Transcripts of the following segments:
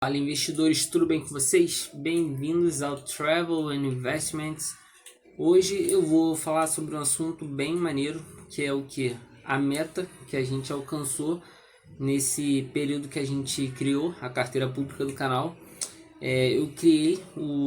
Fala investidores, tudo bem com vocês? Bem-vindos ao Travel and Investments. Hoje eu vou falar sobre um assunto bem maneiro, que é o que? A meta que a gente alcançou nesse período que a gente criou a carteira pública do canal. Eu criei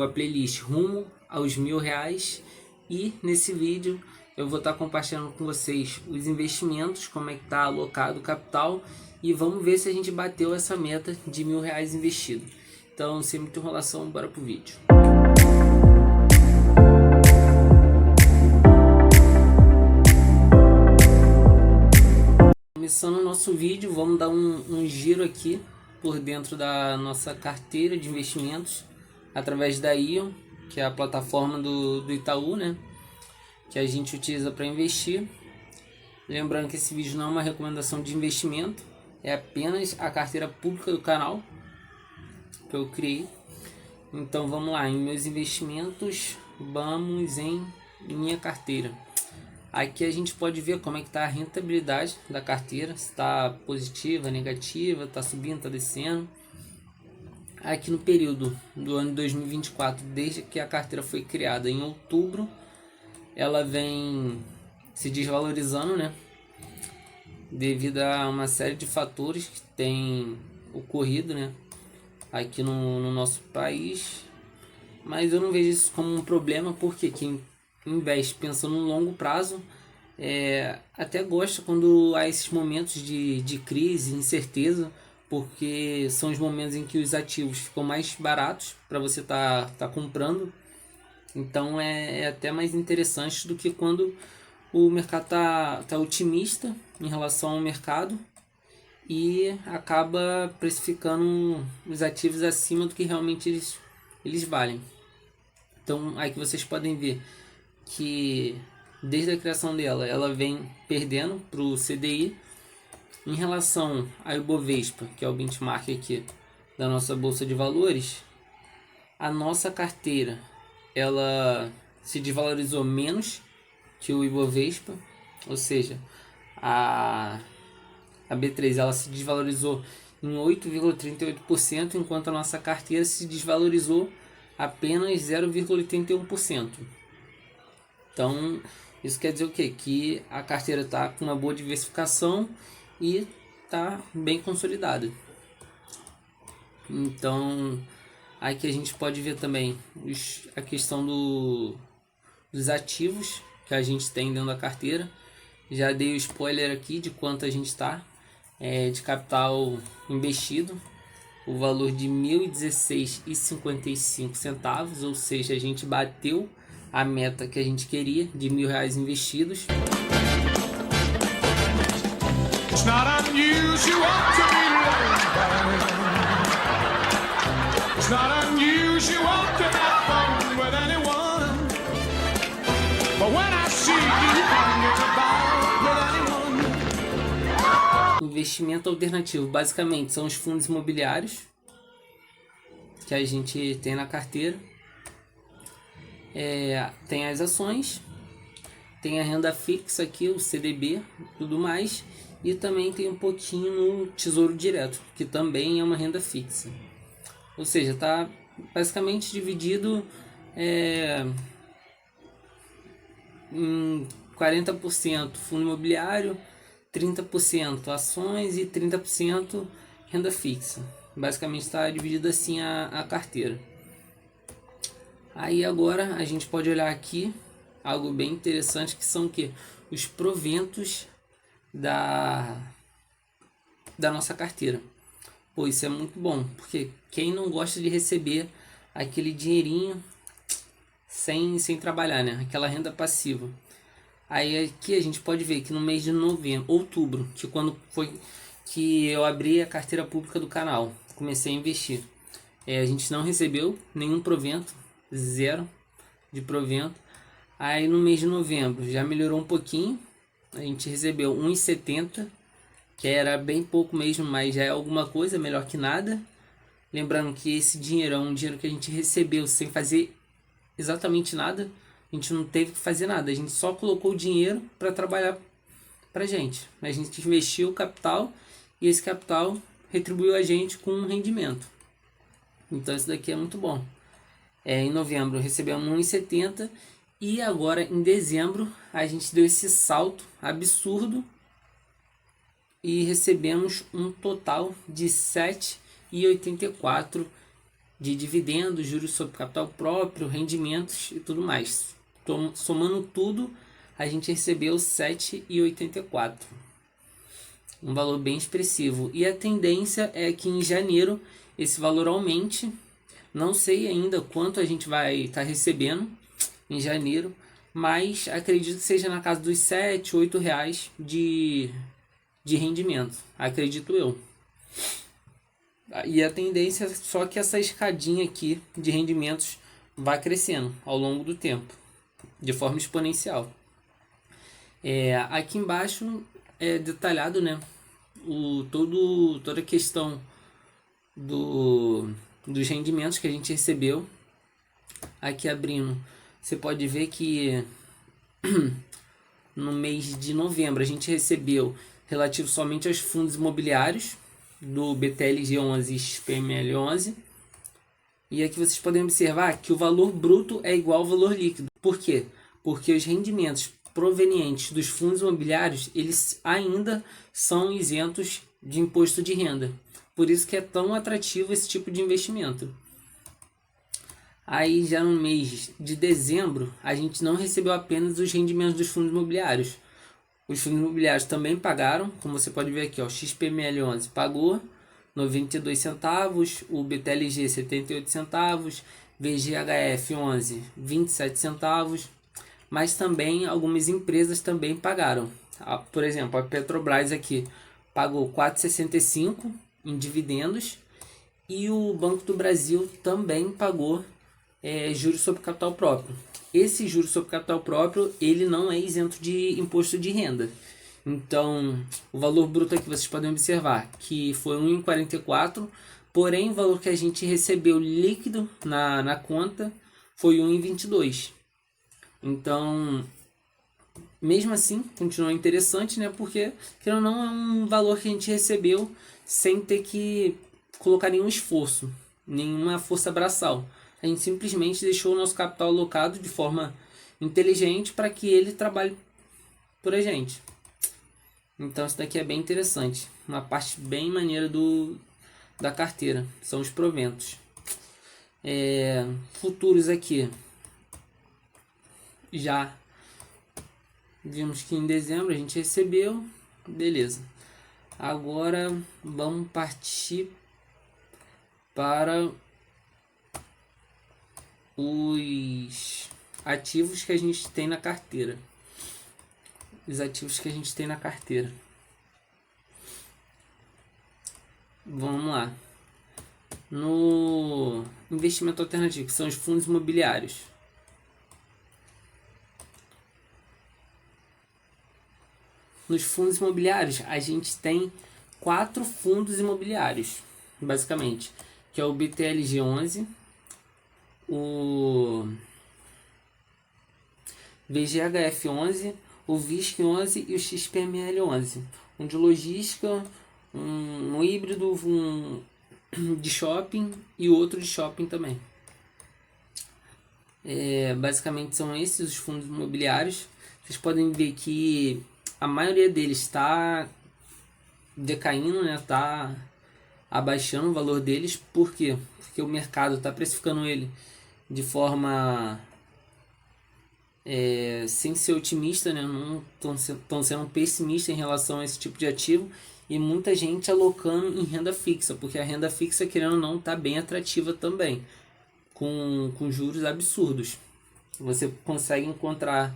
a playlist rumo aos R$1.000 e nesse vídeo eu vou estar compartilhando com vocês os investimentos, como é que está alocado o capital, e vamos ver se a gente bateu essa meta de R$1.000 investido. Então, sem muita enrolação, bora pro vídeo. Começando o nosso vídeo, vamos dar um giro aqui por dentro da nossa carteira de investimentos através da Ion, que é a plataforma do Itaú, né? Que a gente utiliza para investir. Lembrando que esse vídeo não é uma recomendação de investimento, é apenas a carteira pública do canal que eu criei. Então vamos lá, em meus investimentos, vamos em minha carteira. Aqui a gente pode ver como é que está a rentabilidade da carteira, se está positiva, negativa, está subindo, está descendo. Aqui no período do ano 2024, desde que a carteira foi criada em outubro, ela vem se desvalorizando, né? Devido a uma série de fatores que tem ocorrido, né, aqui no nosso país. Mas eu não vejo isso como um problema, porque quem investe pensando no longo prazo até gosta quando há esses momentos de crise, incerteza, porque são os momentos em que os ativos ficam mais baratos para você tá comprando. Então é até mais interessante do que quando o mercado tá otimista em relação ao mercado e acaba precificando os ativos acima do que realmente eles valem. Então aqui vocês podem ver que desde a criação dela, ela vem perdendo para o CDI. Em relação ao Ibovespa, que é o benchmark aqui da nossa bolsa de valores, a nossa carteira ela se desvalorizou menos que o Ibovespa, ou seja, a B3 ela se desvalorizou em 8,38%, enquanto a nossa carteira se desvalorizou apenas 0,81%. Então, isso quer dizer o quê? Que a carteira está com uma boa diversificação e está bem consolidada. Então, aqui a gente pode ver também a questão dos ativos que a gente tem dentro da carteira. Já dei o spoiler aqui de quanto a gente está de capital investido, o valor de R$ 1.016,55, ou seja, a gente bateu a meta que a gente queria de R$1.000 investidos. It's not unusual to be loved by anyone. It's not unusual to have fun with anyone. But when I see you hanging about with anyone. Investimento alternativo, basicamente, são os fundos imobiliários que a gente tem na carteira. Tem as ações, tem a renda fixa aqui, o CDB, tudo mais. E também tem um pouquinho no Tesouro Direto, que também é uma renda fixa. Ou seja, está basicamente dividido em 40% fundo imobiliário, 30% ações e 30% renda fixa. Basicamente está dividido assim a carteira. Aí agora a gente pode olhar aqui algo bem interessante, que são os proventos da nossa carteira. Pô, isso é muito bom, porque quem não gosta de receber aquele dinheirinho sem trabalhar, né? Aquela renda passiva. Aí aqui a gente pode ver que no mês de outubro, que quando foi que eu abri a carteira pública do canal, comecei a investir, a gente não recebeu nenhum provento, zero de provento. Aí no mês de novembro já melhorou um pouquinho, a gente recebeu 1,70, que era bem pouco mesmo, mas já é alguma coisa, melhor que nada. Lembrando que esse dinheiro é um dinheiro que a gente recebeu sem fazer exatamente nada. A gente não teve que fazer nada, a gente só colocou o dinheiro para trabalhar para a gente. A gente investiu o capital e esse capital retribuiu a gente com um rendimento. Então isso daqui é muito bom. Em novembro recebemos 1,70 e agora em dezembro a gente deu esse salto absurdo e recebemos um total de 7,84 de dividendos, juros sobre capital próprio, rendimentos e tudo mais. Somando tudo, a gente recebeu 7,84. Um valor bem expressivo. E a tendência é que em janeiro esse valor aumente. Não sei ainda quanto a gente vai estar recebendo em janeiro, mas acredito que seja na casa dos 7, 8 reais de rendimento. Acredito eu. E a tendência é só que essa escadinha aqui de rendimentos vai crescendo ao longo do tempo, de forma exponencial. Aqui embaixo é detalhado, né, toda a questão dos rendimentos que a gente recebeu. Aqui abrindo, você pode ver que no mês de novembro a gente recebeu relativo somente aos fundos imobiliários do BTLG11 e XPML11. E aqui vocês podem observar que o valor bruto é igual ao valor líquido. Por quê? Porque os rendimentos provenientes dos fundos imobiliários, eles ainda são isentos de imposto de renda. Por isso que é tão atrativo esse tipo de investimento. Aí já no mês de dezembro, a gente não recebeu apenas os rendimentos dos fundos imobiliários. Os fundos imobiliários também pagaram, como você pode ver aqui, ó, XPML11 pagou 92 centavos, o BTLG 78 centavos, VGHF11 27 centavos, mas também algumas empresas também pagaram. Por exemplo, a Petrobras aqui pagou 4,65 em dividendos e o Banco do Brasil também pagou juros sobre capital próprio. Esse juros sobre capital próprio, ele não é isento de imposto de renda. Então, o valor bruto aqui vocês podem observar que foi 1,44, porém o valor que a gente recebeu líquido na conta foi 1,22. Então, mesmo assim, continua interessante, né? Porque, querendo ou não, é um valor que a gente recebeu sem ter que colocar nenhum esforço, nenhuma força braçal. A gente simplesmente deixou o nosso capital alocado de forma inteligente para que ele trabalhe por a gente. Então isso daqui é bem interessante. Uma parte bem maneira da carteira. São os proventos. Futuros aqui. Já vimos que em dezembro a gente recebeu. Beleza. Agora vamos partir para os ativos que a gente tem na carteira. Os ativos que a gente tem na carteira. Vamos lá. No investimento alternativo, que são os fundos imobiliários. Nos fundos imobiliários, a gente tem 4 fundos imobiliários, basicamente, que é o BTLG11, o VGHF11, o VISC11 e o XPML11. Um de logística, um híbrido, um de shopping e outro de shopping também. Basicamente são esses os fundos imobiliários. Vocês podem ver que a maioria deles está decaindo, né? Está abaixando o valor deles. Por quê? Porque o mercado está precificando ele de forma sem ser otimista, né? Não estão sendo pessimistas em relação a esse tipo de ativo, e muita gente alocando em renda fixa, porque a renda fixa, querendo ou não, está bem atrativa também, com juros absurdos. Você consegue encontrar,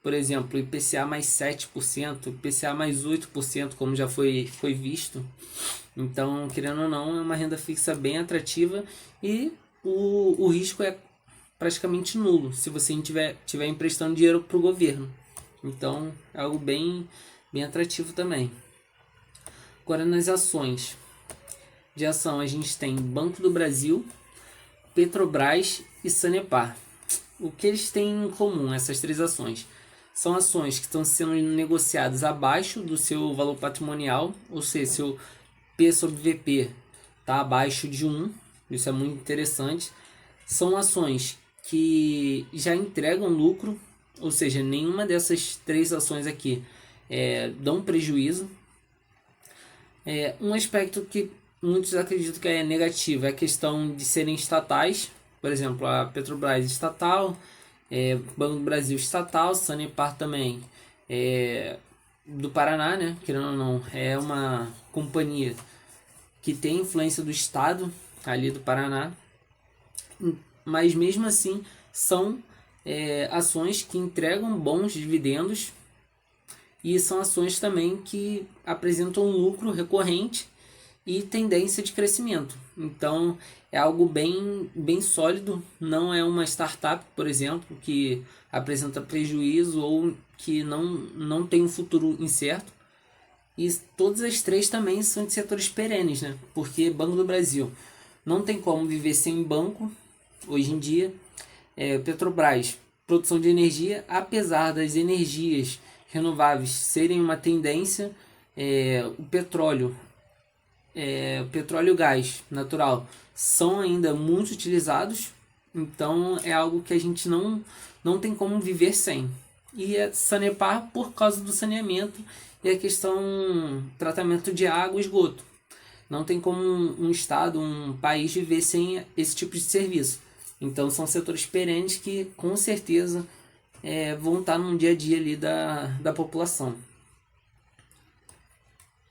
por exemplo, IPCA mais 7%, IPCA mais 8%, como já foi visto. Então, querendo ou não, é uma renda fixa bem atrativa, e o risco é praticamente nulo se você estiver emprestando dinheiro para o governo. Então é algo bem atrativo também. Agora, nas ações de ação, a gente tem Banco do Brasil, Petrobras e Sanepar. O que eles têm em comum, essas 3 ações? São ações que estão sendo negociadas abaixo do seu valor patrimonial, ou seja, seu P sobre VP está abaixo de 1. Isso é muito interessante. São ações que já entregam lucro, ou seja, nenhuma dessas três ações aqui dão prejuízo. Um aspecto que muitos acreditam que é negativo é a questão de serem estatais. Por exemplo, a Petrobras estatal, Banco do Brasil estatal, Sanepar também do Paraná, né? Querendo ou não, é uma companhia que tem influência do Estado ali do Paraná, mas mesmo assim são ações que entregam bons dividendos e são ações também que apresentam um lucro recorrente e tendência de crescimento. Então é algo bem sólido, não é uma startup, por exemplo, que apresenta prejuízo ou que não tem um futuro incerto. E todas as três também são de setores perenes, né? Porque Banco do Brasil não tem como viver sem banco hoje em dia. Petrobras, produção de energia, apesar das energias renováveis serem uma tendência, o petróleo e o gás natural são ainda muito utilizados, então é algo que a gente não tem como viver sem. E a Sanepar por causa do saneamento e a questão tratamento de água e esgoto. Não tem como um estado, um país viver sem esse tipo de serviço. Então são setores perenes que com certeza vão estar no dia a dia ali da população.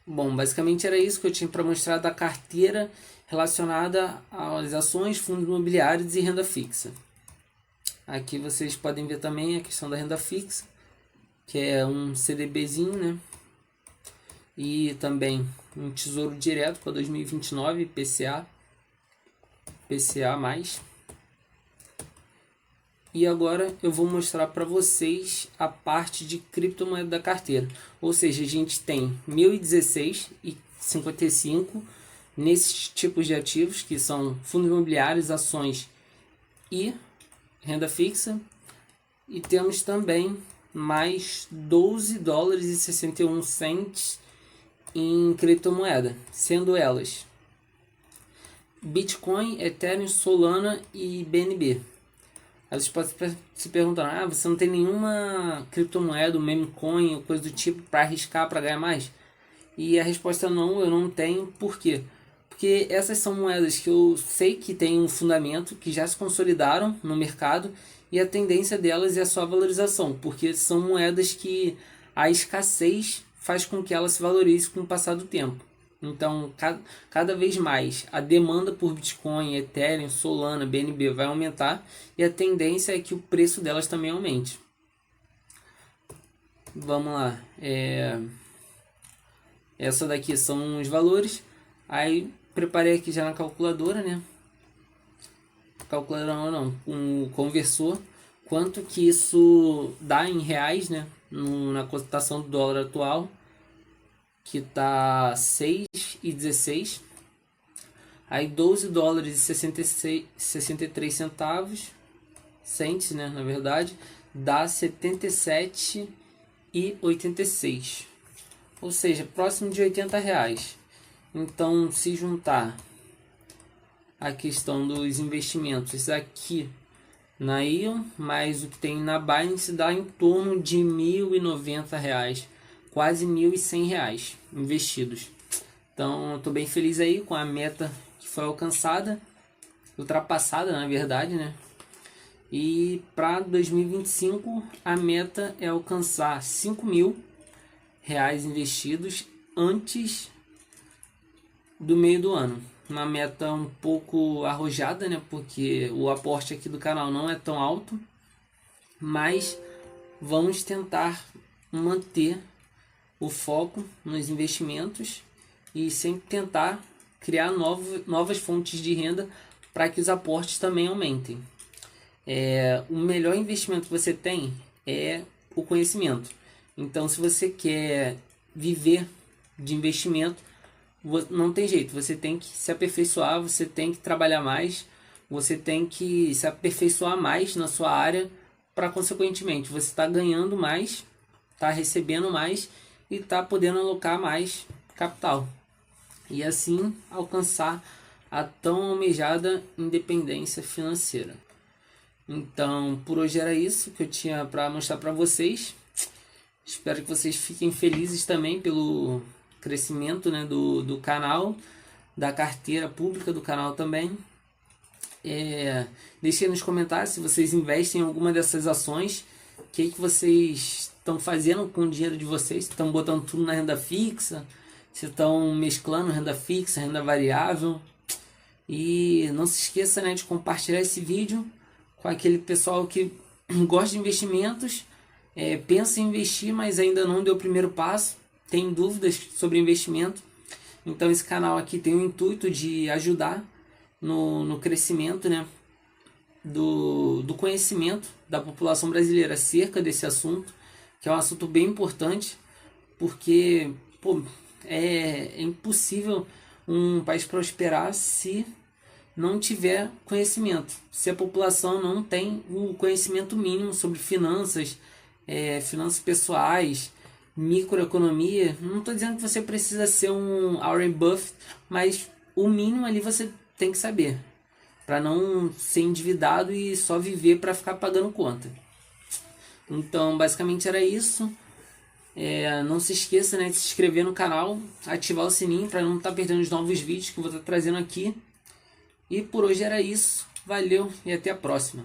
Bom, basicamente era isso que eu tinha para mostrar da carteira relacionada às ações, fundos imobiliários e renda fixa. Aqui vocês podem ver também a questão da renda fixa, que é um CDBzinho, né? E também um tesouro direto para 2029, PCA mais. E agora eu vou mostrar para vocês a parte de criptomoeda da carteira. Ou seja, a gente tem 1016,55 nesses tipos de ativos, que são fundos imobiliários, ações e renda fixa. E temos também mais $12,61 em criptomoeda, sendo elas Bitcoin, Ethereum, Solana e BNB. Aí você pode se perguntar, você não tem nenhuma criptomoeda, meme coin ou coisa do tipo para arriscar, para ganhar mais? E a resposta é não, eu não tenho. Por quê? Porque essas são moedas que eu sei que tem um fundamento, que já se consolidaram no mercado e a tendência delas é a sua valorização, porque são moedas que a escassez faz com que elas se valorizem com o passar do tempo. Então, cada vez mais a demanda por Bitcoin, Ethereum, Solana, BNB vai aumentar e a tendência é que o preço delas também aumente. Vamos lá. Essa daqui são os valores. Aí preparei aqui já na calculadora, né? Calculadora não, um conversor. Quanto que isso dá em reais, né? Na cotação do dólar atual, que tá 6,16. Aí $12,63 cents, né, na verdade, dá 77,86. Ou seja, próximo de R$ 80. Então, se juntar a questão dos investimentos aqui na Ion, mais o que tem na Binance, dá em torno de R$ 1.090, quase R$ 1.100 investidos. Então, estou bem feliz aí com a meta que foi alcançada, ultrapassada na verdade, né? E para 2025 a meta é alcançar R$ 5.000 investidos antes do meio do ano. Uma meta um pouco arrojada, né? Porque o aporte aqui do canal não é tão alto, mas vamos tentar manter o foco nos investimentos e sempre tentar criar novas fontes de renda para que os aportes também aumentem. O melhor investimento que você tem é o conhecimento. Então, se você quer viver de investimento, não tem jeito, você tem que se aperfeiçoar, você tem que trabalhar mais, você tem que se aperfeiçoar mais na sua área para, consequentemente, você está ganhando mais, está recebendo mais e está podendo alocar mais capital. E assim alcançar a tão almejada independência financeira. Então, por hoje era isso que eu tinha para mostrar para vocês. Espero que vocês fiquem felizes também pelo crescimento, né, do canal, da carteira pública do canal também. Deixem nos comentários se vocês investem em alguma dessas ações, o que vocês estão fazendo com o dinheiro de vocês, se estão botando tudo na renda fixa, se estão mesclando renda fixa, renda variável. E não se esqueça, né, de compartilhar esse vídeo com aquele pessoal que gosta de investimentos, pensa em investir, mas ainda não deu o primeiro passo, tem dúvidas sobre investimento. Então esse canal aqui tem o intuito de ajudar no crescimento, né, do conhecimento da população brasileira acerca desse assunto, que é um assunto bem importante, porque é impossível um país prosperar se não tiver conhecimento, se a população não tem o conhecimento mínimo sobre finanças, finanças pessoais, microeconomia. Não estou dizendo que você precisa ser um Warren Buffett, mas o mínimo ali você tem que saber, para não ser endividado e só viver para ficar pagando conta. Então basicamente era isso. Não se esqueça, né, de se inscrever no canal, ativar o sininho para não estar perdendo os novos vídeos que eu vou estar trazendo aqui. E por hoje era isso. Valeu e até a próxima.